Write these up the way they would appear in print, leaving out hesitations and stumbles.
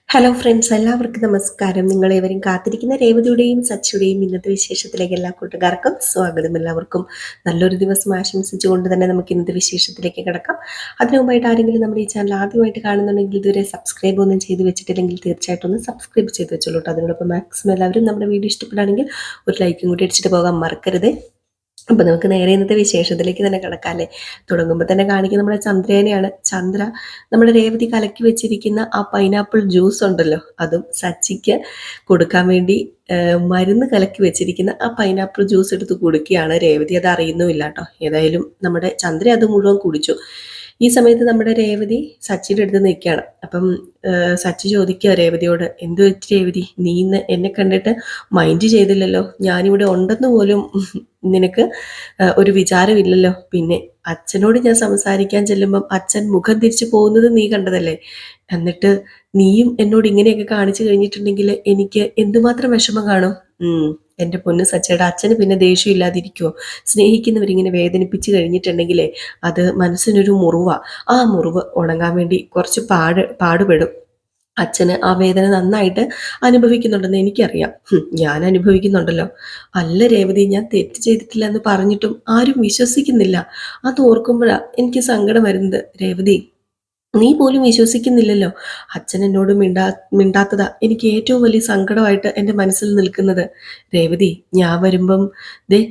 Hello friends, എല്ലാവർക്കും നമസ്കാരം. നിങ്ങളേവരും കാത്തിരിക്കുന്ന രേവതിയുടെയും സച്ചിയുടെയും ഇന്നത്തെ വിശേഷത്തിലേക്ക് എല്ലാ കൂട്ടുകാർക്കും സ്വാഗതം. എല്ലാവർക്കും നല്ലൊരു ദിവസം ആശംസിച്ചുകൊണ്ട് തന്നെ നമുക്ക് ഇന്നത്തെ വിശേഷത്തിലേക്ക് കിടക്കാം. അതിനു മുമ്പായിട്ട് ആരെങ്കിലും നമ്മുടെ ഈ ചാനൽ ആദ്യമായിട്ട് കാണുന്നുണ്ടെങ്കിൽ ഇതുവരെ സബ്സ്ക്രൈബ് ഒന്നും ചെയ്ത് വെച്ചിട്ടില്ലെങ്കിൽ തീർച്ചയായിട്ടും ഒന്ന് സബ്സ്ക്രൈബ് ചെയ്ത് വെച്ചോളൂ. അതിനോടൊപ്പം മാക്സിമം എല്ലാവരും നമ്മുടെ വീഡിയോ ഇഷ്ടപ്പെടുകയാണെങ്കിൽ ഒരു ലൈക്കും കൂടി അടിച്ചിട്ട് പോകാൻ മറക്കരുത്. അപ്പൊ നമുക്ക് നേരെ ഇന്നത്തെ വിശേഷത്തിലേക്ക് തന്നെ കിടക്കാല്ലേ. തുടങ്ങുമ്പോൾ തന്നെ കാണിക്കുന്ന നമ്മുടെ ചന്ദ്രേനെയാണ്. ചന്ദ്ര നമ്മുടെ രേവതി കലക്കി വെച്ചിരിക്കുന്ന ആ പൈനാപ്പിൾ ജ്യൂസ് ഉണ്ടല്ലോ, അതും സച്ചിക്ക് കൊടുക്കാൻ വേണ്ടി മരുന്ന് കലക്കി വെച്ചിരിക്കുന്ന ആ പൈനാപ്പിൾ ജ്യൂസ് എടുത്ത് കുടിക്കുകയാണ്. രേവതി അത് അറിയുന്നുമില്ല കേട്ടോ. ഏതായാലും നമ്മുടെ ചന്ദ്ര അത് മുഴുവൻ കുടിച്ചു. ഈ സമയത്ത് നമ്മുടെ രേവതി സച്ചിയുടെ അടുത്ത് നിൽക്കുകയാണ്. അപ്പം സച്ചി ചോദിക്കുക രേവതിയോട്, എന്ത് പറ്റി രേവതി, നീ ഇന്ന് എന്നെ കണ്ടിട്ട് മൈൻഡ് ചെയ്തില്ലല്ലോ, ഞാനിവിടെ ഉണ്ടെന്ന് പോലും നിനക്ക് ഒരു വിചാരമില്ലല്ലോ. പിന്നെ അച്ഛനോട് ഞാൻ സംസാരിക്കാൻ ചെല്ലുമ്പം അച്ഛൻ മുഖം തിരിച്ചു പോകുന്നത് നീ കണ്ടതല്ലേ. എന്നിട്ട് നീയും എന്നോട് ഇങ്ങനെയൊക്കെ കാണിച്ചു കഴിഞ്ഞിട്ടുണ്ടെങ്കിൽ എനിക്ക് എന്തുമാത്രം വിഷമം കാണും. എൻ്റെ പൊന്ന് സച്ചയുടെ അച്ഛന് പിന്നെ ദേഷ്യം ഇല്ലാതിരിക്കുമോ? സ്നേഹിക്കുന്നവരിങ്ങനെ വേദനിപ്പിച്ച് കഴിഞ്ഞിട്ടുണ്ടെങ്കിലേ അത് മനസ്സിനൊരു മുറിവാ. ആ മുറിവ് ഉണങ്ങാൻ വേണ്ടി കുറച്ച് പാടുപെടും. അച്ഛന് ആ വേദന നന്നായിട്ട് അനുഭവിക്കുന്നുണ്ടെന്ന് എനിക്കറിയാം. ഞാൻ അനുഭവിക്കുന്നുണ്ടല്ലോ. അല്ല രേവതി, ഞാൻ തെറ്റ് ചെയ്തിട്ടില്ല എന്ന് പറഞ്ഞിട്ടും ആരും വിശ്വസിക്കുന്നില്ല. അത് ഓർക്കുമ്പോഴാ എനിക്ക് സങ്കടം വരുന്നത്. രേവതി, നീ പോലും വിശ്വസിക്കുന്നില്ലല്ലോ. അച്ഛൻ എന്നോട് മിണ്ടാത്തതാ എനിക്ക് ഏറ്റവും വലിയ സങ്കടമായിട്ട് എൻ്റെ മനസ്സിൽ നിൽക്കുന്നത്. രേവതി, ഞാൻ വരുമ്പം ദേ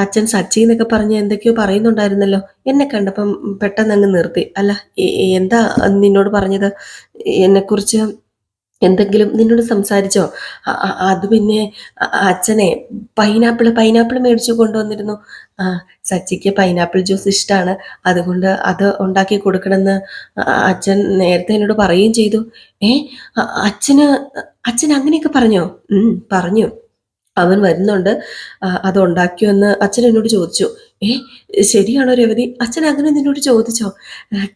അച്ഛൻ സച്ചി എന്നൊക്കെ പറഞ്ഞ് എന്തൊക്കെയോ പറയുന്നുണ്ടായിരുന്നല്ലോ. എന്നെ കണ്ടപ്പം പെട്ടെന്ന് അങ്ങ് നിർത്തി. അല്ല, എന്താ നിന്നോട് പറഞ്ഞത്? എന്നെക്കുറിച്ച് എന്തെങ്കിലും നിന്നോട് സംസാരിച്ചോ? അത് പിന്നെ അച്ഛനെ പൈനാപ്പിൾ മേടിച്ചു കൊണ്ടുവന്നിരുന്നു. ആ, സച്ചിക്ക് പൈനാപ്പിൾ ജ്യൂസ് ഇഷ്ടമാണ്, അതുകൊണ്ട് അത് ഉണ്ടാക്കി കൊടുക്കണമെന്ന് അച്ഛൻ നേരത്തെ എന്നോട് പറയുകയും ചെയ്തു. ഏ, അച്ഛന് അച്ഛൻ അങ്ങനെയൊക്കെ പറഞ്ഞോ? പറഞ്ഞു. അവൻ വരുന്നുണ്ട്, അത് ഉണ്ടാക്കിയോന്ന് അച്ഛൻ എന്നോട് ചോദിച്ചു. ശരിയാണോ രേവതി? അച്ഛൻ അങ്ങനെ നിന്നോട് ചോദിച്ചോ?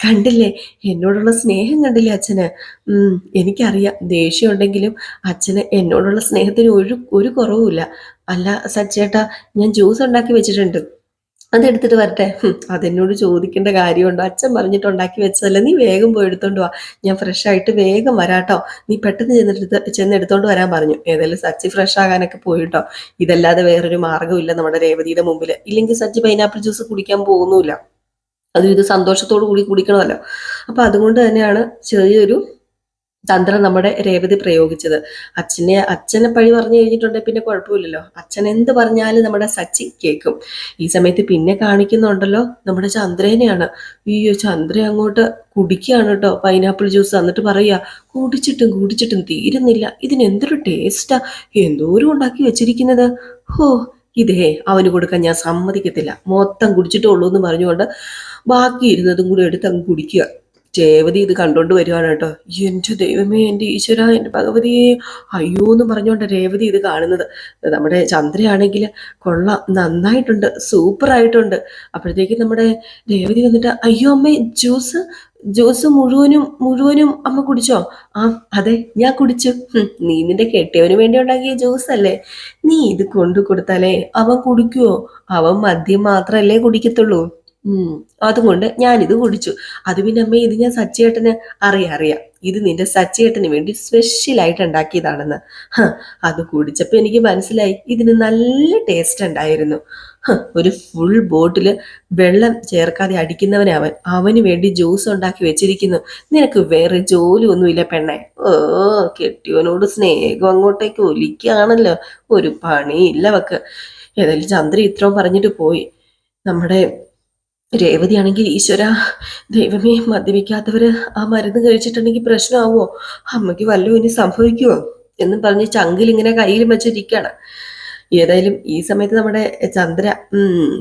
കണ്ടില്ലേ, എന്നോടുള്ള സ്നേഹം കണ്ടില്ലേ അച്ഛന്? എനിക്കറിയാം, ദേഷ്യം ഉണ്ടെങ്കിലും അച്ഛന് എന്നോടുള്ള സ്നേഹത്തിന് ഒരു കുറവുമില്ല. അല്ല സച്ചേട്ടാ, ഞാൻ ജ്യൂസ് ഉണ്ടാക്കി വെച്ചിട്ടുണ്ട്, അതെടുത്തിട്ട് വരട്ടെ? അതെന്നോട് ചോദിക്കേണ്ട കാര്യമുണ്ടോ? അച്ഛൻ പറഞ്ഞിട്ട് ഉണ്ടാക്കി വെച്ചതല്ല, നീ വേഗം പോയി എടുത്തോണ്ട് വാ, ഞാൻ ഫ്രഷ് ആയിട്ട് വേഗം വരാട്ടോ. നീ പെട്ടെന്ന് ചെന്ന് എടുത്തോണ്ട് വരാൻ പറഞ്ഞു. ഏതായാലും സച്ചി ഫ്രഷ് ആകാനൊക്കെ പോയിട്ടോ. ഇതല്ലാതെ വേറൊരു മാർഗ്ഗമില്ല നമ്മുടെ രേവതിയുടെ മുമ്പിൽ. ഇല്ലെങ്കിൽ സച്ചി പൈനാപ്പിൾ ജ്യൂസ് കുടിക്കാൻ പോകുന്നുമില്ല. അതും ഇത് സന്തോഷത്തോടു കൂടി കുടിക്കണമല്ലോ. അപ്പൊ അതുകൊണ്ട് തന്നെയാണ് ചെറിയൊരു തന്ത്രം നമ്മുടെ രേവതി പ്രയോഗിച്ചത്. അച്ഛനെ പഴി പറഞ്ഞു കഴിഞ്ഞിട്ടുണ്ടെങ്കിൽ പിന്നെ കുഴപ്പമില്ലല്ലോ. അച്ഛൻ എന്ത് പറഞ്ഞാലും നമ്മുടെ സച്ചി കേൾക്കും. ഈ സമയത്ത് പിന്നെ കാണിക്കുന്നുണ്ടല്ലോ നമ്മുടെ ചന്ദ്രനെയാണ്. അയ്യോ, ചന്ദ്ര അങ്ങോട്ട് കുടിക്കുകയാണ് കേട്ടോ പൈനാപ്പിൾ ജ്യൂസ്. എന്നിട്ട് പറയാ, കുടിച്ചിട്ടും തീരുന്നില്ല, ഇതിനെന്തൊരു ടേസ്റ്റാ, എന്തോരം ഉണ്ടാക്കി വെച്ചിരിക്കുന്നത്. ഹോ, ഇതേ അവന് കൊടുക്കാൻ ഞാൻ സമ്മതിക്കത്തില്ല, മൊത്തം കുടിച്ചിട്ടേ ഉള്ളൂ എന്ന് പറഞ്ഞുകൊണ്ട് ബാക്കി ഇരുന്നതും കൂടി എടുത്ത് അങ്ങ് കുടിക്കുക. രേവതി ഇത് കണ്ടോണ്ട് വരുവാണ് കേട്ടോ. എൻ്റെ ദൈവമേ, എൻ്റെ ഈശ്വര, എൻ്റെ ഭഗവതിയെ, അയ്യോ എന്ന് പറഞ്ഞുകൊണ്ട് രേവതി ഇത് കാണുന്നത്. നമ്മുടെ ചന്ദ്രയാണെങ്കിൽ കൊള്ളാം, നന്നായിട്ടുണ്ട്, സൂപ്പറായിട്ടുണ്ട്. അപ്പോഴത്തേക്കും നമ്മുടെ രേവതി വന്നിട്ട്, അയ്യോ അമ്മേ, ജ്യൂസ് മുഴുവനും അമ്മ കുടിച്ചോ? ആ, അതെ, ഞാൻ കുടിച്ചു. നീ നിന്റെ കെട്ടിയവന് വേണ്ടി ഉണ്ടാക്കിയ ജ്യൂസ് അല്ലേ, നീ ഇത് കൊണ്ടു കൊടുത്താലേ അവൻ കുടിക്കുവോ? അവൻ മദ്യം മാത്രല്ലേ കുടിക്കത്തുള്ളൂ. അതുകൊണ്ട് ഞാനിത് കുടിച്ചു. അത് പിന്നെ അമ്മേ, ഇത് ഞാൻ സച്ചിയേട്ടന് അറിയാം, ഇത് നിന്റെ സച്ചിയേട്ടന് വേണ്ടി സ്പെഷ്യലായിട്ട് ഉണ്ടാക്കിയതാണെന്ന്. അത് കുടിച്ചപ്പോ എനിക്ക് മനസ്സിലായി, ഇതിന് നല്ല ടേസ്റ്റ് ഉണ്ടായിരുന്നു. ഒരു ഫുൾ ബോട്ടില് വെള്ളം ചേർക്കാതെ അടിക്കുന്നവനെ അവന് വേണ്ടി ജ്യൂസ് ഉണ്ടാക്കി വെച്ചിരിക്കുന്നു. നിനക്ക് വേറെ ജോലി ഒന്നുമില്ല പെണ്ണെ. ഓ, കെട്ടിയവനോട് സ്നേഹം അങ്ങോട്ടേക്ക് ഒലിക്കുകയാണല്ലോ, ഒരു പണിയില്ല അവക്ക്. ഏതായാലും ചന്ദ്ര ഇത്രയും പറഞ്ഞിട്ട് പോയി. നമ്മുടെ രേവതിയാണെങ്കിൽ, ഈശ്വര ദൈവമേ, മദ്യപിക്കാത്തവര് ആ മരുന്ന് കഴിച്ചിട്ടുണ്ടെങ്കിൽ പ്രശ്നമാവോ? അമ്മയ്ക്ക് വല്ലതും ഇനി സംഭവിക്കുമോ എന്നും പറഞ്ഞ് ചങ്കിൽ ഇങ്ങനെ കയ്യിൽ വെച്ചിരിക്കുകയാണ്. ഏതായാലും ഈ സമയത്ത് നമ്മുടെ ചന്ദ്ര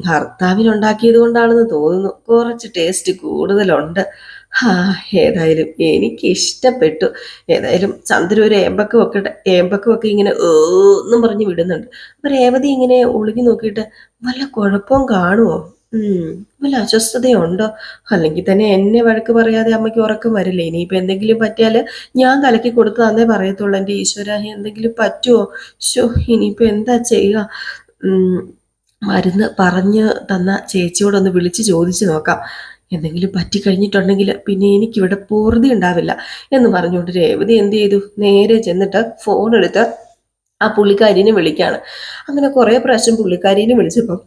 ഭർത്താവിനുണ്ടാക്കിയത് കൊണ്ടാണെന്ന് തോന്നുന്നു, കുറച്ച് ടേസ്റ്റ് കൂടുതലുണ്ട്. ഏതായാലും എനിക്ക് ഇഷ്ടപ്പെട്ടു. ഏതായാലും ചന്ദ്ര ഒരു ഏമ്പക്കം ഒക്കെ ഇങ്ങനെ എന്നും പറഞ്ഞ് വിടുന്നുണ്ട്. അപ്പൊ രേവതി ഇങ്ങനെ ഒളുകി നോക്കിയിട്ട്, വല്ല കുഴപ്പവും കാണുമോ, വല്ല അസ്വസ്ഥതയുണ്ടോ? അല്ലെങ്കിൽ തന്നെ എന്നെ വഴക്ക് പറയാതെ അമ്മയ്ക്ക് ഉറക്കം വരില്ലേ? ഇനിയിപ്പോൾ എന്തെങ്കിലും പറ്റിയാല് ഞാൻ കലക്കി കൊടുത്തതന്നേ പറയത്തുള്ളൂ. എൻ്റെ ഈശ്വര, എന്തെങ്കിലും പറ്റുമോ? ഇനിയിപ്പോൾ എന്താ ചെയ്യുക? മരുന്ന് പറഞ്ഞു തന്ന ചേച്ചിയോടൊന്ന് വിളിച്ച് ചോദിച്ചു നോക്കാം. എന്തെങ്കിലും പറ്റിക്കഴിഞ്ഞിട്ടുണ്ടെങ്കിൽ പിന്നെ എനിക്കിവിടെ പൂർതി ഉണ്ടാവില്ല എന്ന് പറഞ്ഞുകൊണ്ട് രേവതി എന്ത് ചെയ്തു, നേരെ ചെന്നിട്ട് ഫോൺ എടുത്ത് ആ പുള്ളിക്കാരിനെ വിളിക്കാണ്. അങ്ങനെ കുറെ പ്രാവശ്യം പുള്ളിക്കാരിനെ വിളിച്ചപ്പം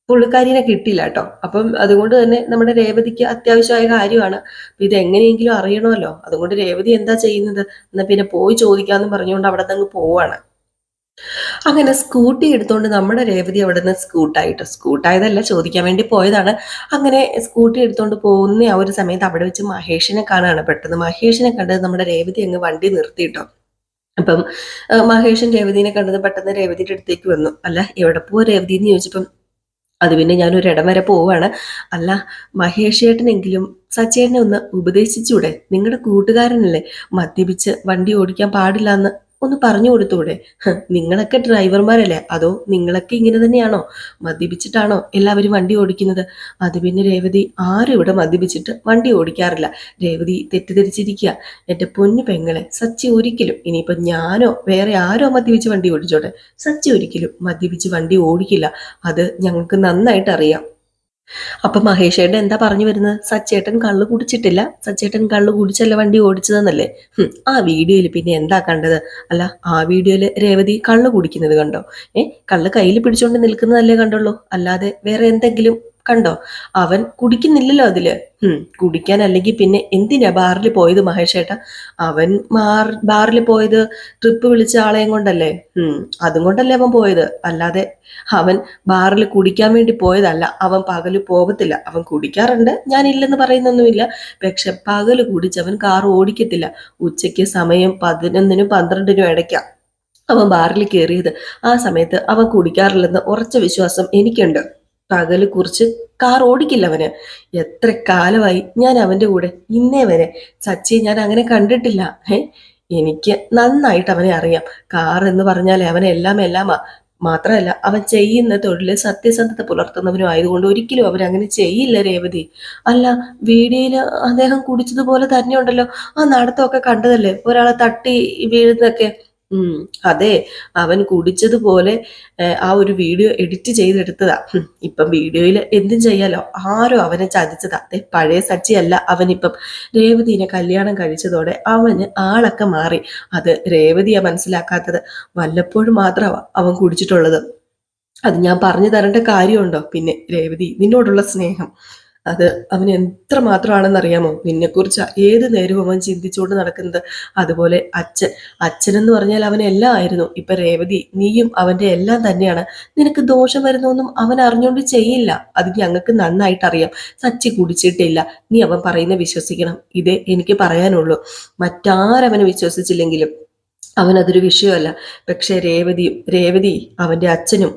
പുള്ളിക്കാരിനെ കിട്ടിയില്ല കേട്ടോ. അപ്പം അതുകൊണ്ട് തന്നെ നമ്മുടെ രേവതിക്ക് അത്യാവശ്യമായ കാര്യമാണ്, ഇത് എങ്ങനെയെങ്കിലും അറിയണമല്ലോ. അതുകൊണ്ട് രേവതി എന്താ ചെയ്യുന്നത്, എന്നാ പിന്നെ പോയി ചോദിക്കാന്ന് പറഞ്ഞുകൊണ്ട് അവിടെ നിന്ന് പോവാണ്. അങ്ങനെ സ്കൂട്ടി എടുത്തുകൊണ്ട് നമ്മുടെ രേവതി അവിടെ നിന്ന് സ്കൂട്ടായതല്ല, ചോദിക്കാൻ വേണ്ടി പോയതാണ്. അങ്ങനെ സ്കൂട്ടി എടുത്തുകൊണ്ട് പോകുന്ന ആ ഒരു സമയത്ത് അവിടെ വെച്ച് മഹേഷിനെ കാണുകയാണ്. പെട്ടെന്ന് മഹേഷിനെ കണ്ടത് നമ്മുടെ രേവതി അങ്ങ് വണ്ടി നിർത്തിയിട്ടോ. അപ്പം മഹേഷൻ രേവതിനെ കണ്ടത് പെട്ടെന്ന് രേവതിയുടെ അടുത്തേക്ക് വന്നു. അല്ല, എവിടെ പോവാ രേവതി എന്ന് ചോദിച്ചപ്പം അത് പിന്നെ ഞാനൊരു ഇടം വരെ പോവാണ്. അല്ല, മഹേഷ് ചേട്ടനെങ്കിലും സച്ചേട്ടനെ ഒന്ന് ഉപദേശിച്ചൂടെ, നിങ്ങളുടെ കൂട്ടുകാരനല്ലേ, മദ്യപിച്ച് വണ്ടി ഓടിക്കാൻ പാടില്ല എന്ന് ഒന്ന് പറഞ്ഞു കൊടുത്തൂടെ? നിങ്ങളൊക്കെ ഡ്രൈവർമാരല്ലേ, അതോ നിങ്ങളൊക്കെ ഇങ്ങനെ തന്നെയാണോ, മദ്യപിച്ചിട്ടാണോ എല്ലാവരും വണ്ടി ഓടിക്കുന്നത്? അത് പിന്നെ രേവതി, ആരും ഇവിടെ മദ്യപിച്ചിട്ട് വണ്ടി ഓടിക്കാറില്ല. രേവതി തെറ്റിദ്ധരിച്ചിരിക്കുക. എൻ്റെ പൊന്നു പെങ്ങളെ, സച്ചി ഒരിക്കലും, ഇനിയിപ്പം ഞാനോ വേറെ ആരോ മദ്യപിച്ച് വണ്ടി ഓടിച്ചോട്ടെ, സച്ചി ഒരിക്കലും മദ്യപിച്ച് വണ്ടി ഓടിക്കില്ല. അത് ഞങ്ങൾക്ക് നന്നായിട്ട് അറിയാം. അപ്പൊ മഹേഷേട്ടൻ എന്താ പറഞ്ഞു വരുന്നത്, സച്ചേട്ടൻ കള്ളു കുടിച്ചിട്ടില്ല, സച്ചേട്ടൻ കള്ളു കുടിച്ചല്ല വണ്ടി ഓടിച്ചതെന്നല്ലേ? ആ വീഡിയോയിൽ പിന്നെ എന്താ കണ്ടത്? അല്ല, ആ വീഡിയോയിൽ രേവതി കള്ളു കുടിക്കുന്നത് കണ്ടോ? കള്ള് കയ്യിൽ പിടിച്ചോണ്ട് നിൽക്കുന്നതല്ലേ കണ്ടുള്ളൂ, അല്ലാതെ വേറെ എന്തെങ്കിലും കണ്ടോ? അവൻ കുടിക്കുന്നില്ലല്ലോ അതില്. കുടിക്കാൻ അല്ലെങ്കിൽ പിന്നെ എന്തിനാ ബാറിൽ പോയത് മഹേഷേട്ട? അവൻ ബാറിൽ പോയത് ട്രിപ്പ് വിളിച്ച ആളെയും കൊണ്ടല്ലേ. അതും കൊണ്ടല്ലേ അവൻ പോയത്, അല്ലാതെ അവൻ ബാറിൽ കുടിക്കാൻ വേണ്ടി പോയതല്ല. അവൻ പകല് പോകത്തില്ല, അവൻ കുടിക്കാറുണ്ട്, ഞാൻ ഇല്ലെന്ന് പറയുന്നൊന്നുമില്ല. പക്ഷെ പകല് കുടിച്ചവൻ കാർ ഓടിക്കത്തില്ല. ഉച്ചയ്ക്ക് സമയം 11-നും 12-നും ഇടയ്ക്കാം അവൻ ബാറിൽ കയറിയത്. ആ സമയത്ത് അവൻ കുടിക്കാറില്ലെന്ന് ഉറച്ച വിശ്വാസം എനിക്കുണ്ട്. പകല് കുറിച്ച് കാർ ഓടിക്കില്ല അവന്. എത്ര കാലമായി ഞാൻ അവന്റെ കൂടെ, ഇന്നേ വരെ സച്ചിയെ ഞാൻ അങ്ങനെ കണ്ടിട്ടില്ല. എനിക്ക് നന്നായിട്ട് അവനെ അറിയാം. കാർ എന്ന് പറഞ്ഞാൽ അവനെല്ലാം എല്ലാമാ. മാത്രമല്ല, അവൻ ചെയ്യുന്ന തൊഴില് സത്യസന്ധത പുലർത്തുന്നവനും ആയതുകൊണ്ട് ഒരിക്കലും അവൻ അങ്ങനെ ചെയ്യില്ല രേവതി. അല്ല, വീഡിയോയില് അദ്ദേഹം കുടിച്ചതുപോലെ തന്നെ ഉണ്ടല്ലോ, ആ നടത്തമൊക്കെ കണ്ടതല്ലേ, ഒരാളെ തട്ടി വീഴുന്നതൊക്കെ. അതെ, അവൻ കുടിച്ചതുപോലെ ആ ഒരു വീഡിയോ എഡിറ്റ് ചെയ്തെടുത്തതാ. ഇപ്പം വീഡിയോയിൽ എന്തും ചെയ്യാലോ. ആരോ അവനെ ചതിച്ചതാ. പഴയ സച്ചിയല്ല അവനിപ്പം. രേവതിനെ കല്യാണം കഴിച്ചതോടെ അവന് ആളൊക്കെ മാറി. അത് രേവതിയാ മനസ്സിലാക്കാത്തത്. വല്ലപ്പോഴും മാത്രമാ അവൻ കുടിച്ചിട്ടുള്ളത്. അത് ഞാൻ പറഞ്ഞു തരേണ്ട കാര്യമുണ്ടോ? പിന്നെ രേവതി, നിന്നോടുള്ള സ്നേഹം അത് അവന് എത്ര മാത്രമാണെന്നറിയാമോ? നിന്നെക്കുറിച്ച് ഏത് നേരവും അവൻ ചിന്തിച്ചുകൊണ്ട് നടക്കുന്നത്. അതുപോലെ അച്ഛനെന്ന് പറഞ്ഞാൽ അവൻ എല്ലാം ആയിരുന്നു. ഇപ്പൊ രേവതി, നീയും അവന്റെ എല്ലാം തന്നെയാണ്. നിനക്ക് ദോഷം വരുന്നൊന്നും അവൻ അറിഞ്ഞുകൊണ്ട് ചെയ്യില്ല. അത് ഞങ്ങൾക്ക് നന്നായിട്ട് അറിയാം. സച്ചി കുടിച്ചിട്ടില്ല, നീ അവൻ പറയുന്ന വിശ്വസിക്കണം. ഇതേ എനിക്ക് പറയാനുള്ളൂ. മറ്റാരവനെ വിശ്വസിച്ചില്ലെങ്കിലും അവനതൊരു വിഷയമല്ല. പക്ഷെ രേവതി അവന്റെ അച്ഛനും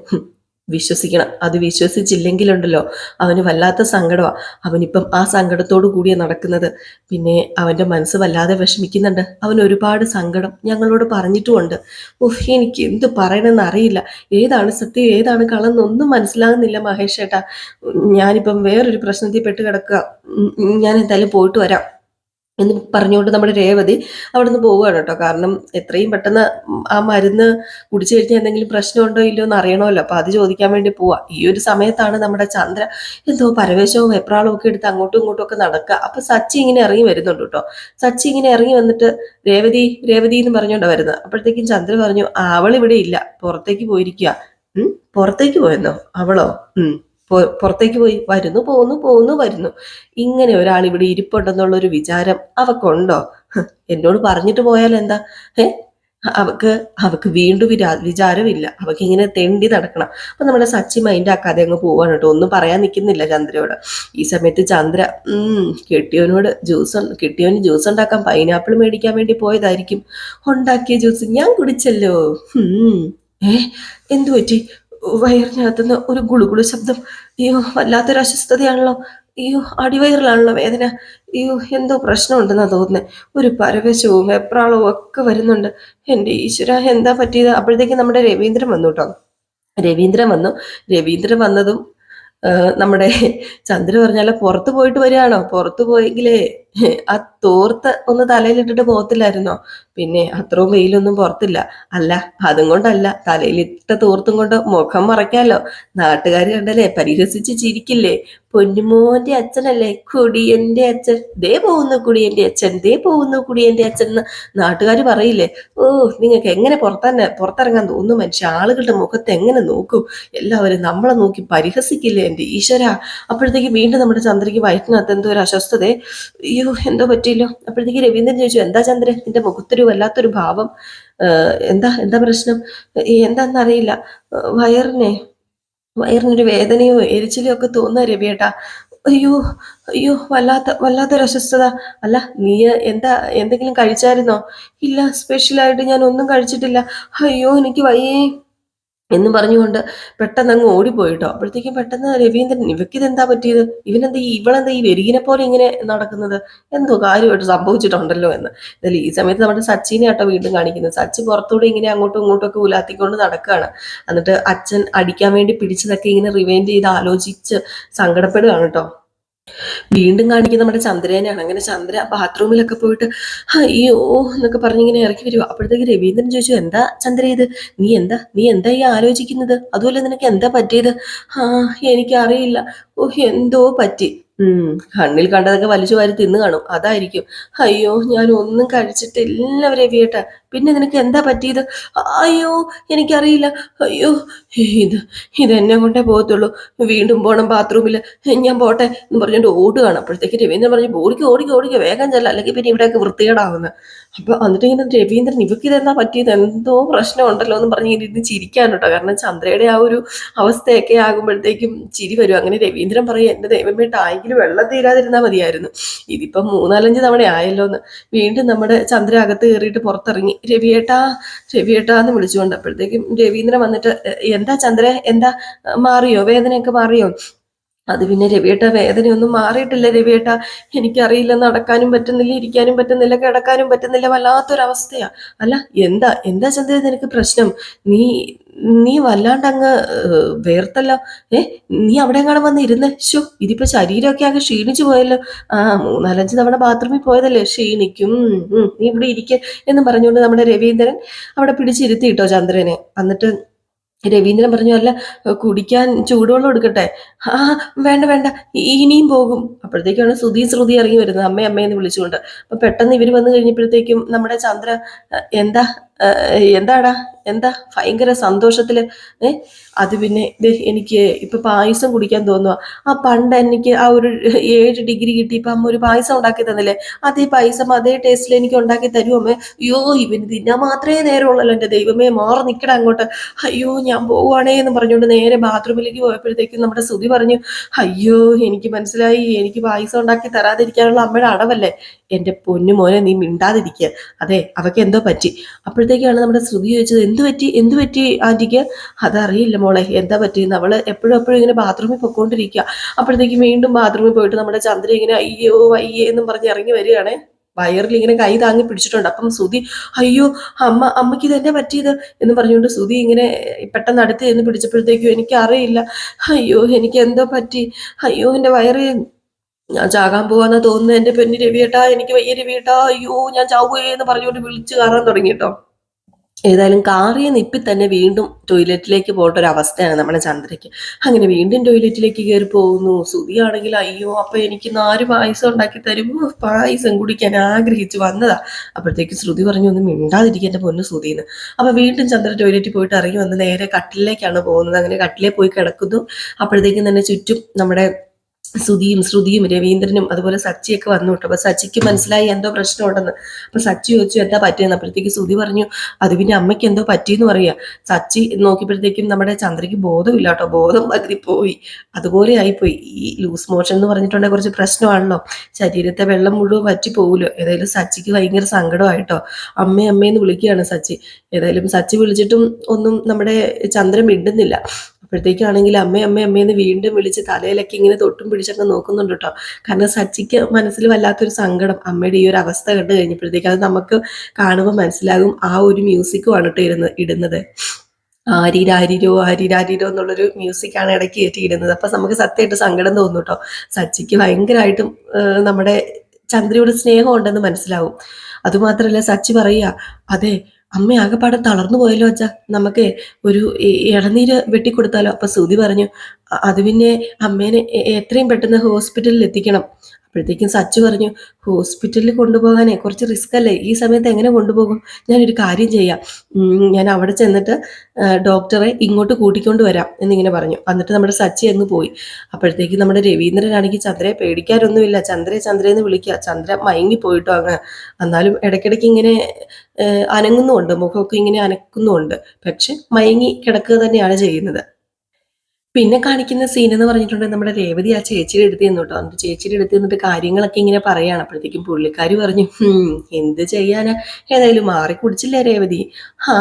വിശ്വസിക്കണം. അത് വിശ്വസിച്ചില്ലെങ്കിലുണ്ടല്ലോ അവന് വല്ലാത്ത സങ്കടമാണ്. അവനിപ്പം ആ സങ്കടത്തോടു കൂടിയാണ് നടക്കുന്നത്. പിന്നെ അവൻ്റെ മനസ്സ് വല്ലാതെ വിഷമിക്കുന്നുണ്ട്. അവൻ ഒരുപാട് സങ്കടം ഞങ്ങളോട് പറഞ്ഞിട്ടുമുണ്ട്. എനിക്ക് എന്ത് പറയണമെന്ന് അറിയില്ല. ഏതാണ് സത്യം ഏതാണ് കളന്നൊന്നും മനസ്സിലാകുന്നില്ല മഹേഷ് ഏട്ടാ. ഞാനിപ്പം വേറൊരു പ്രശ്നത്തിൽ പെട്ട് കിടക്കുക. ഞാൻ എന്തായാലും പോയിട്ട് വരാം എന്ന് പറഞ്ഞുകൊണ്ട് നമ്മുടെ രേവതി അവിടെ നിന്ന് പോവുകയാണ് കേട്ടോ. കാരണം എത്രയും പെട്ടെന്ന് ആ മരുന്ന് കുടിച്ചു കഴിഞ്ഞാൽ എന്തെങ്കിലും പ്രശ്നമുണ്ടോ ഇല്ലയോ എന്ന് അറിയണമല്ലോ. അപ്പൊ അത് ചോദിക്കാൻ വേണ്ടി പോവാ. ഈ ഒരു സമയത്താണ് നമ്മുടെ ചന്ദ്ര എന്തോ പരവേശവും വെപ്രാളവും ഒക്കെ എടുത്ത് അങ്ങോട്ടും ഇങ്ങോട്ടും ഒക്കെ നടക്കുക. അപ്പൊ സച്ചി ഇങ്ങനെ ഇറങ്ങി വരുന്നുണ്ട് കേട്ടോ. സച്ചി ഇങ്ങനെ ഇറങ്ങി വന്നിട്ട് രേവതി രേവതി എന്ന് പറഞ്ഞുകൊണ്ടാണ് വരുന്നത്. അപ്പോഴത്തേക്കും ചന്ദ്ര പറഞ്ഞു, അവൾ ഇവിടെ ഇല്ല, പുറത്തേക്ക് പോയിരിക്കുക. പുറത്തേക്ക് പോയെന്നോ അവളോ? പുറത്തേക്ക് പോയി, വരുന്നു പോകുന്നു പോകുന്നു വരുന്നു. ഇങ്ങനെ ഒരാൾ ഇവിടെ ഇരിപ്പുണ്ടെന്നുള്ള ഒരു വിചാരം അവക്കുണ്ടോ? എന്നോട് പറഞ്ഞിട്ട് പോയാൽ എന്താ? അവക്ക് അവക്ക് വീണ്ടും വിചാരമില്ല. അവക്ക് ഇങ്ങനെ തെണ്ടി നടക്കണം. അപ്പൊ നമ്മുടെ സച്ചി മൈൻഡ് ആക്കാതെ അങ്ങ് പോവാണ് കേട്ടോ. ഒന്നും പറയാൻ നിൽക്കുന്നില്ല ചന്ദ്രയോട്. ഈ സമയത്ത് ചന്ദ്ര കെട്ടിയോന് ജ്യൂസ് ഉണ്ടാക്കാൻ പൈനാപ്പിൾ മേടിക്കാൻ വേണ്ടി പോയതായിരിക്കും. ഉണ്ടാക്കിയ ജ്യൂസ് ഞാൻ കുടിച്ചല്ലോ. എന്തു പറ്റി? വയറിനകത്തുനിന്ന് ഒരു ഗുളുഗുളു ശബ്ദം. അയ്യോ, വല്ലാത്തൊരു അസ്വസ്ഥതയാണല്ലോ. അയ്യോ, അടിവയറിലാണല്ലോ വേദന. അയ്യോ, എന്തോ പ്രശ്നമുണ്ടെന്നാ തോന്നുന്നത്. ഒരു പരവേശവും വെപ്രാളവും ഒക്കെ വരുന്നുണ്ട്. എൻ്റെ ഈശ്വര, എന്താ പറ്റിയത്? അപ്പോഴത്തേക്ക് നമ്മുടെ രവീന്ദ്രൻ വന്നു കേട്ടോ. രവീന്ദ്രൻ വന്നതും നമ്മുടെ ചന്ദ്ര പറഞ്ഞാലോ, പുറത്തു പോയിട്ട് വരികയാണോ? പുറത്തു പോയെങ്കിലേ ആ തോർത്ത് ഒന്ന് തലയിലിട്ടിട്ട് പോകത്തില്ലായിരുന്നോ? പിന്നെ അത്രയും വെയിലൊന്നും പുറത്തില്ല. അല്ല, അതും കൊണ്ടല്ല, തലയിലിട്ട തോർത്തും കൊണ്ട് മുഖം മറയ്ക്കാലോ. നാട്ടുകാർ കണ്ടല്ലേ പരിഹസിച്ച് ചിരിക്കില്ലേ? പൊന്നുമോന്റെ അച്ഛനല്ലേ കുടിയന്റെ അച്ഛൻ, ദേ പോകുന്നു കുടിയന്റെ അച്ഛൻ, ദേ പോകുന്നു കുടിയന്റെ അച്ഛൻ എന്ന് നാട്ടുകാർ പറയില്ലേ? ഓ, നിങ്ങൾക്ക് എങ്ങനെ പുറത്തിറങ്ങാൻ തോന്നുന്നു മനുഷ്യ? ആളുകളുടെ മുഖത്ത് എങ്ങനെ നോക്കും? എല്ലാവരും നമ്മളെ നോക്കി പരിഹസിക്കില്ലേ എൻ്റെ ഈശ്വര? അപ്പോഴത്തേക്ക് വീണ്ടും നമ്മുടെ ചന്ദ്രയ്ക്ക് വയറ്റിനകത്ത് എന്തോ ഒരു അസ്വസ്ഥതയെ. അയ്യോ, എന്തോ പറ്റിയല്ലോ. അപ്പോഴത്തേക്ക് രവീന്ദ്രൻ ചോദിച്ചു, എന്താ ചന്ദ്ര, നിന്റെ മുഖത്തൊരു വല്ലാത്തൊരു ഭാവം? എന്താ എന്താ പ്രശ്നം? എന്താന്നറിയില്ല, വയറിനെ വയറിനൊരു വേദനയോ എരിച്ചിലോ ഒക്കെ തോന്നുക രവിയേട്ടാ. അയ്യോ, അയ്യോ, വല്ലാത്തൊരു അസ്വസ്ഥത. അല്ല, നീ എന്താ എന്തെങ്കിലും കഴിച്ചായിരുന്നോ? ഇല്ല, സ്പെഷ്യലായിട്ട് ഞാൻ ഒന്നും കഴിച്ചിട്ടില്ല. അയ്യോ, എനിക്ക് വയ്യേ എന്നും പറഞ്ഞുകൊണ്ട് പെട്ടെന്ന് അങ്ങ് ഓടിപ്പോയിട്ടോ. അപ്പോഴത്തേക്കും പെട്ടെന്ന് രവീന്ദ്രൻ, ഇവക്കിതെന്താ പറ്റിയത്? ഇവളെന്താ ഈ വെരികിനെ പോലെ ഇങ്ങനെ നടക്കുന്നത്? എന്തോ കാര്യമായിട്ട് സംഭവിച്ചിട്ടുണ്ടല്ലോ എന്ന്. എന്നാലും ഈ സമയത്ത് നമ്മുടെ സച്ചിനെ ആട്ടോ വീണ്ടും കാണിക്കുന്നത്. സച്ചി പുറത്തൂടെ ഇങ്ങനെ അങ്ങോട്ടും ഇങ്ങോട്ടും ഒക്കെ ഉലാത്തിക്കൊണ്ട് നടക്കുകയാണ്. എന്നിട്ട് അച്ഛൻ അടിക്കാൻ വേണ്ടി പിടിച്ചതൊക്കെ ഇങ്ങനെ റിവൈൻഡ് ചെയ്ത് ആലോചിച്ച് സങ്കടപ്പെടുകയാണ് കേട്ടോ. വീണ്ടും കാണിക്കുന്ന നമ്മുടെ ചന്ദ്രനെയാണ്. അങ്ങനെ ചന്ദ്ര ബാത്റൂമിലൊക്കെ പോയിട്ട് അയ്യോ എന്നൊക്കെ പറഞ്ഞിങ്ങനെ ഇറക്കി വരുക. അപ്പോഴത്തേക്ക് രവീന്ദ്രൻ ചോദിച്ചു, എന്താ ചന്ദ്ര ഇത്? നീ എന്താ ഈ ആലോചിക്കുന്നത്? അതുപോലെ നിനക്ക് എന്താ പറ്റിയത്? ആ, എനിക്കറിയില്ല. ഓ, എന്തോ പറ്റി. കണ്ണിൽ കണ്ടതൊക്കെ വലിച്ചു വാരി തിന്നു കാണും, അതായിരിക്കും. അയ്യോ, ഞാൻ ഒന്നും കഴിച്ചിട്ടില്ല രവിയേട്ടാ. പിന്നെ നിനക്ക് എന്താ പറ്റിയത്? അയ്യോ, എനിക്കറിയില്ല. അയ്യോ, ഇത് ഇതെന്നെ കൊണ്ടേ പോകത്തുള്ളൂ. വീണ്ടും പോണം ബാത്റൂമിൽ, ഞാൻ പോട്ടെ എന്ന് പറഞ്ഞുകൊണ്ട് ഓടുകയാണ്. അപ്പോഴത്തേക്ക് രവീന്ദ്രൻ പറഞ്ഞു, ഓടിക്കോ വേഗം ചെല്ല, അല്ലെങ്കിൽ പിന്നെ ഇവിടെയൊക്കെ വൃത്തികേടാവുന്നത്. അപ്പൊ എന്നിട്ട് ഇങ്ങനെ രവീന്ദ്രൻ, ഇവക്ക് ഇതെന്നാ പറ്റിയത്, എന്തോ പ്രശ്നം ഉണ്ടല്ലോ എന്ന് പറഞ്ഞ് ഇരുന്ന് ചിരിക്കാൻ കേട്ടോ. കാരണം ചന്ദ്രയുടെ ആ ഒരു അവസ്ഥയൊക്കെ ആകുമ്പോഴത്തേക്കും ചിരി വരും. അങ്ങനെ രവീന്ദ്രൻ പറയും, എന്റെ ദൈവമേ, ടാങ്കിൽ വെള്ളം തീരാതിരുന്നാൽ മതിയായിരുന്നു. ഇതിപ്പം 3-4 തവണ ആയല്ലോ എന്ന്. വീണ്ടും നമ്മുടെ ചന്ദ്ര അകത്ത് കയറിയിട്ട് പുറത്തിറങ്ങി, രവിയേട്ടാ എന്ന് വിളിച്ചുകൊണ്ട്. അപ്പോഴത്തേക്കും രവീന്ദ്രൻ വന്നിട്ട്, എന്താ ചന്ദ്ര, എന്താ, മാറിയോ? വേദനയൊക്കെ മാറിയോ? അത് പിന്നെ രവിയേട്ട, വേദനയൊന്നും മാറിയിട്ടില്ല രവിയേട്ട. എനിക്കറിയില്ല, നടക്കാനും പറ്റുന്നില്ല, ഇരിക്കാനും പറ്റുന്നില്ല, കിടക്കാനും പറ്റുന്നില്ല, വല്ലാത്തൊരവസ്ഥയാ. അല്ല, എന്താ ചന്ദ്ര നിനക്ക് പ്രശ്നം? നീ നീ വല്ലാണ്ടങ്ങ് വേർത്തല്ലോ. നീ അവിടെ എങ്ങാനും വന്ന് ഇരുന്ന്. ഇതിപ്പോ ശരീരമൊക്കെ ആകെ ക്ഷീണിച്ചു പോയല്ലോ. 3-4 തവണ ബാത്റൂമിൽ പോയതല്ലേ, ക്ഷീണിക്കും. നീ ഇവിടെ ഇരിക്ക എന്ന് പറഞ്ഞുകൊണ്ട് നമ്മുടെ രവീന്ദ്രൻ അവിടെ പിടിച്ചിരുത്തിയിട്ടോ ചന്ദ്രനെ. എന്നിട്ട് രവീന്ദ്രൻ പറഞ്ഞു, അല്ല, കുടിക്കാൻ ചൂടുവെള്ളം എടുക്കട്ടെ? ആ, വേണ്ട, ഇനിയും പോകും. അപ്പോഴത്തേക്കാണ് ശ്രുതി ഇറങ്ങി വരുന്നത്, അമ്മയെന്ന് വിളിച്ചുകൊണ്ട്. അപ്പൊ പെട്ടെന്ന് ഇവർ വന്നു കഴിഞ്ഞപ്പോഴത്തേക്കും നമ്മുടെ ചന്ദ്ര, എന്താ എന്താടാ, എന്താ ഭയങ്കര സന്തോഷത്തില്? അത് പിന്നെ എനിക്ക് ഇപ്പൊ പായസം കുടിക്കാൻ തോന്നുക. പണ്ട് എനിക്ക് ആ ഒരു 7 ഡിഗ്രി കിട്ടിയപ്പോ അമ്മ ഒരു പായസം ഉണ്ടാക്കി തന്നില്ലേ, അതേ പായസം അതേ ടേസ്റ്റിൽ എനിക്ക് ഉണ്ടാക്കി തരുമോ അമ്മേ? അയ്യോ, ഇവന് തിന്നാൻ മാത്രമേ നേരമുള്ളല്ലോ, എൻ്റെ ദൈവമേ, മാറി നിൽക്കണം അങ്ങോട്ട്. അയ്യോ, ഞാൻ പോവുകയാണേ എന്ന് പറഞ്ഞുകൊണ്ട് നേരെ ബാത്റൂമിലേക്ക് പോയപ്പോഴത്തേക്കും നമ്മുടെ ശ്രുതി പറഞ്ഞു, അയ്യോ, എനിക്ക് മനസ്സിലായി, എനിക്ക് പായസം ഉണ്ടാക്കി തരാതിരിക്കാനുള്ള അമ്മയുടെ അടവല്ലേ. എൻ്റെ പൊന്നു മോനെ, നീ മിണ്ടാതിരിക്കുക. അതെ, അവക്ക് എന്തോ പറ്റി. അപ്പോഴത്തേക്കാണ് നമ്മുടെ ശ്രുതി ചോദിച്ചത്, എന്ത് പറ്റി ആന്റിക്ക്? അതറിയില്ല മോളെ, എന്താ പറ്റിയെന്ന്. അവള് എപ്പോഴും ഇങ്ങനെ ബാത്റൂമിൽ പൊക്കോണ്ടിരിക്കുക. അപ്പോഴത്തേക്ക് വീണ്ടും ബാത്റൂമിൽ പോയിട്ട് നമ്മുടെ ചന്ദ്ര ഇങ്ങനെ അയ്യോ അയ്യേ എന്നും പറഞ്ഞ് ഇറങ്ങി വരികയാണേ. വയറിൽ ഇങ്ങനെ കൈ താങ്ങി പിടിച്ചിട്ടുണ്ട്. അപ്പം ശ്രുതി, അയ്യോ അമ്മയ്ക്ക് ഇതെന്നെ പറ്റിയത് എന്ന് പറഞ്ഞുകൊണ്ട് ശ്രുതി ഇങ്ങനെ പെട്ടെന്ന് അടുത്ത് ചെന്ന് പിടിച്ചപ്പോഴത്തേക്കും, എനിക്കറിയില്ല, അയ്യോ എനിക്ക് എന്തോ പറ്റി, അയ്യോ എൻ്റെ വയറ്, ഞാൻ ചാകാൻ പോവാന്നാ തോന്നുന്നത്, എൻ്റെ പെണ്ണ് രവിയേട്ടാ, എനിക്ക് വയ്യ രവിയേട്ടാ, അയ്യോ ഞാൻ ചാവുകയെ എന്ന് പറഞ്ഞുകൊണ്ട് വിളിച്ചു കയറാൻ തുടങ്ങി കേട്ടോ. ഏതായാലും കാറിയ നിപ്പിൽ തന്നെ വീണ്ടും ടോയ്ലറ്റിലേക്ക് പോകേണ്ട ഒരു അവസ്ഥയാണ് നമ്മുടെ ചന്ദ്രയ്ക്ക്. അങ്ങനെ വീണ്ടും ടോയ്ലറ്റിലേക്ക് കയറി പോകുന്നു. ശ്രുതിയാണെങ്കിൽ, അയ്യോ, അപ്പൊ എനിക്ക് 4 പായസം ഉണ്ടാക്കി തരുമോ? പായസം കുടിക്കാൻ ആഗ്രഹിച്ചു വന്നതാ. അപ്പോഴത്തേക്ക് ശ്രുതി പറഞ്ഞു, ഒന്നും മിണ്ടാതിരിക്കുക എൻ്റെ പൊന്നു ശ്രുതിന്ന്. അപ്പൊ വീണ്ടും ചന്ദ്ര ടോയ്ലറ്റിൽ പോയിട്ട് ഇറങ്ങി വന്ന് നേരെ കട്ടിലേക്കാണ് പോകുന്നത്. അങ്ങനെ കട്ടിലേ പോയി കിടക്കുന്നു. അപ്പോഴത്തേക്കും തന്നെ ചുറ്റും നമ്മുടെ ശ്രുതിയും രവീന്ദ്രനും അതുപോലെ സച്ചിയൊക്കെ വന്നു കേട്ടോ. അപ്പൊ സച്ചിക്ക് മനസ്സിലായി എന്തോ പ്രശ്നമുണ്ടെന്ന്. അപ്പൊ സച്ചി ചോദിച്ചു, എന്താ പറ്റിയെന്ന്. അപ്പോഴത്തേക്ക് ശ്രുതി പറഞ്ഞു, അത് പിന്നെ അമ്മയ്ക്ക് എന്തോ പറ്റിയെന്ന് പറയാ. സച്ചി നോക്കിയപ്പോഴത്തേക്കും നമ്മുടെ ചന്ദ്രയ്ക്ക് ബോധമില്ല കേട്ടോ, ബോധം പകുതി പോയി. അതുപോലെ ആയിപ്പോയി. ഈ ലൂസ് മോഷൻ എന്ന് പറഞ്ഞിട്ടുണ്ടെങ്കിൽ കുറച്ച് പ്രശ്നമാണല്ലോ, ശരീരത്തെ വെള്ളം മുഴുവൻ വറ്റി പോകൂലോ. ഏതായാലും സച്ചിക്ക് ഭയങ്കര സങ്കടമായിട്ടോ. അമ്മയെന്ന് വിളിക്കുകയാണ് സച്ചി. ഏതായാലും സച്ചി വിളിച്ചിട്ടും ഒന്നും നമ്മുടെ ചന്ദ്രൻ മിണ്ടുന്നില്ല. അപ്പോഴത്തേക്കാണെങ്കിൽ അമ്മയെന്ന് വീണ്ടും വിളിച്ച് തലയിലൊക്കെ ഇങ്ങനെ തൊട്ടും പിടിച്ചൊക്കെ നോക്കുന്നുണ്ട് കേട്ടോ. കാരണം സച്ചിക്ക് മനസ്സിൽ വല്ലാത്തൊരു സങ്കടം അമ്മയുടെ ഈ ഒരു അവസ്ഥ കണ്ടു കഴിഞ്ഞപ്പോഴത്തേക്ക്. അത് നമുക്ക് കാണുമ്പോൾ മനസ്സിലാകും. ആ ഒരു മ്യൂസിക്കുമാണ് കേട്ടോ ഇടുന്നത്. ആരിരാരിരോ എന്നുള്ളൊരു മ്യൂസിക്കാണ് ഇടയ്ക്ക് കയറ്റിയിടുന്നത്. അപ്പൊ നമുക്ക് സത്യമായിട്ട് സങ്കടം തോന്നും കേട്ടോ. സച്ചിക്ക് ഭയങ്കരമായിട്ടും നമ്മുടെ ചന്ദ്രയോട് സ്നേഹം ഉണ്ടെന്ന് മനസ്സിലാവും. അതുമാത്രമല്ല സച്ചി പറയുക, അതെ അമ്മ ആകെപ്പാടെ തളർന്നു പോയല്ലോ അച്ഛാ, നമുക്ക് ഒരു ഇളനീര് വെട്ടിക്കൊടുത്താലോ? അപ്പൊ സുധി പറഞ്ഞു, അത് പിന്നെ അമ്മേനെ എത്രയും പെട്ടെന്ന് ഹോസ്പിറ്റലിൽ എത്തിക്കണം. അപ്പോഴത്തേക്കും സച്ചു പറഞ്ഞു, ഹോസ്പിറ്റലിൽ കൊണ്ടുപോകാനേ കുറച്ച് റിസ്ക് അല്ലേ, ഈ സമയത്ത് എങ്ങനെ കൊണ്ടുപോകും? ഞാനൊരു കാര്യം ചെയ്യാം, ഞാൻ അവിടെ ചെന്നിട്ട് ഡോക്ടറെ ഇങ്ങോട്ട് കൂട്ടിക്കൊണ്ട് വരാം എന്നിങ്ങനെ പറഞ്ഞു. എന്നിട്ട് നമ്മുടെ സച്ചി അങ്ങ് പോയി. അപ്പോഴത്തേക്ക് നമ്മുടെ രവീന്ദ്രനാണെങ്കിൽ ചന്ദ്രയെ പേടിക്കാനൊന്നുമില്ല, ചന്ദ്രയെന്ന് വിളിക്കുക. ചന്ദ്ര മയങ്ങി പോയിട്ടോ അങ്ങ്. എന്നാലും ഇടയ്ക്കിടയ്ക്ക് ഇങ്ങനെ അനങ്ങുന്നുമുണ്ട്, മുഖമൊക്കെ ഇങ്ങനെ അനക്കുന്നുമുണ്ട്. പക്ഷെ മയങ്ങി കിടക്കുക തന്നെയാണ് ചെയ്യുന്നത്. പിന്നെ കാണിക്കുന്ന സീൻ എന്ന് പറഞ്ഞിട്ടുണ്ടെങ്കിൽ നമ്മുടെ രേവതി ആ ചേച്ചിയുടെ അടുത്ത് ചെന്നു കേട്ടോ. എന്നിട്ട് ചേച്ചിയുടെ അടുത്ത് നിന്നിട്ട് കാര്യങ്ങളൊക്കെ ഇങ്ങനെ പറയാണ്. അപ്പോഴത്തേക്കും പുള്ളിക്കാരി പറഞ്ഞു, എന്ത് ചെയ്യാനാ, ഏതായാലും മാറി കുടിച്ചില്ലേ രേവതി. ആ,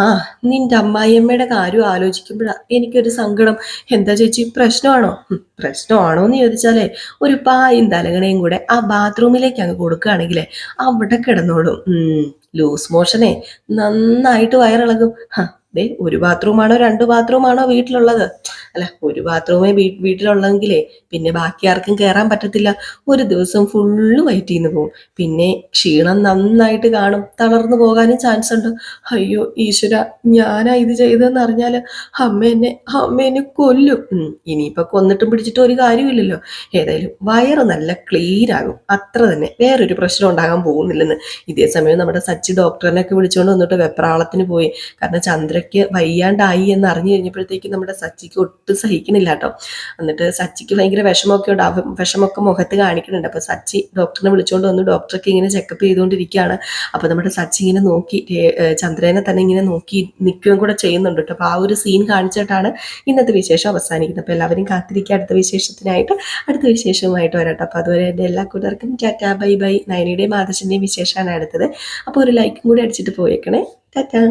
നിന്റെ അമ്മായിയമ്മയുടെ കാര്യം ആലോചിക്കുമ്പോഴാ എനിക്കൊരു സങ്കടം. എന്താ ചേച്ചി, പ്രശ്നമാണോ? പ്രശ്നമാണോ എന്ന് ചോദിച്ചാലേ, ഒരു പായും തലകണയും കൂടെ ആ ബാത്റൂമിലേക്ക് അങ്ങ് കൊടുക്കുകയാണെങ്കിലേ അവിടെ കിടന്നോളും. ലൂസ് മോഷനെ നന്നായിട്ട് വയറിളകും. ദേ, ഒരു ബാത്റൂമാണോ 2 ബാത്റൂമാണോ വീട്ടിലുള്ളത്? അല്ല, ഒരു ബാത്റൂമേ വീട്ടിലുള്ളെങ്കിലേ പിന്നെ ബാക്കി ആർക്കും കയറാൻ പറ്റത്തില്ല. ഒരു ദിവസം ഫുള്ള് വയറ്റിന്ന് പോകും. പിന്നെ ക്ഷീണം നന്നായിട്ട് കാണും, തളർന്നു പോകാനും ചാൻസ് ഉണ്ട്. അയ്യോ ഈശ്വര, ഞാനാ ഇത് ചെയ്തതെന്ന് അറിഞ്ഞാല് അമ്മ എന്നെ കൊല്ലും. ഇനിയിപ്പൊ കൊന്നിട്ടും പിടിച്ചിട്ടും ഒരു കാര്യമില്ലല്ലോ. ഏതായാലും വയറ് നല്ല ക്ലീൻ ആകും, അത്ര തന്നെ. വേറൊരു പ്രശ്നം ഉണ്ടാകാൻ പോകുന്നില്ലെന്ന്. ഇതേ സമയം നമ്മുടെ സച്ചി ഡോക്ടറിനെയൊക്കെ വിളിച്ചുകൊണ്ട് വന്നിട്ട് വെപ്രാളത്തിന് പോയി. കാരണം ചന്ദ്രയ്ക്ക് വയ്യാണ്ടായി എന്ന് അറിഞ്ഞു കഴിഞ്ഞപ്പോഴത്തേക്കും നമ്മുടെ സച്ചിക്ക് ഒട്ടും സഹിക്കണില്ല കേട്ടോ. എന്നിട്ട് സച്ചിക്ക് ഭയങ്കര വിഷമമൊക്കെ ഉണ്ട്, വിഷമമൊക്കെ മുഖത്ത് കാണിക്കുന്നുണ്ട്. അപ്പൊ സച്ചി ഡോക്ടറിനെ വിളിച്ചുകൊണ്ട് വന്നു. ഡോക്ടർക്ക് ഇങ്ങനെ ചെക്കപ്പ് ചെയ്തുകൊണ്ടിരിക്കുകയാണ്. അപ്പൊ നമ്മുടെ സച്ചി ഇങ്ങനെ നോക്കി ചന്ദ്രനെ തന്നെ ഇങ്ങനെ നോക്കി നിൽക്കുകയും കൂടെ ചെയ്യുന്നുണ്ട് കേട്ടോ. അപ്പൊ ആ ഒരു സീൻ കാണിച്ചിട്ടാണ് ഇന്നത്തെ വിശേഷം അവസാനിക്കുന്നത്. അപ്പൊ എല്ലാവരും കാത്തിരിക്കുക അടുത്ത വിശേഷത്തിനായിട്ട്. അടുത്ത വിശേഷവുമായിട്ട് വരാട്ടോ. അപ്പൊ അതുവരെ എൻ്റെ എല്ലാ കൂട്ടുകാർക്കും ടാറ്റാ ബൈ ബൈ. നയനയുടെയും ആദർശിന്റെയും വിശേഷമാണ് അടുത്തത്. അപ്പോൾ ഒരു ലൈക്കും കൂടി അടിച്ചിട്ട് പോയേക്കണേ. ടാറ്റാ.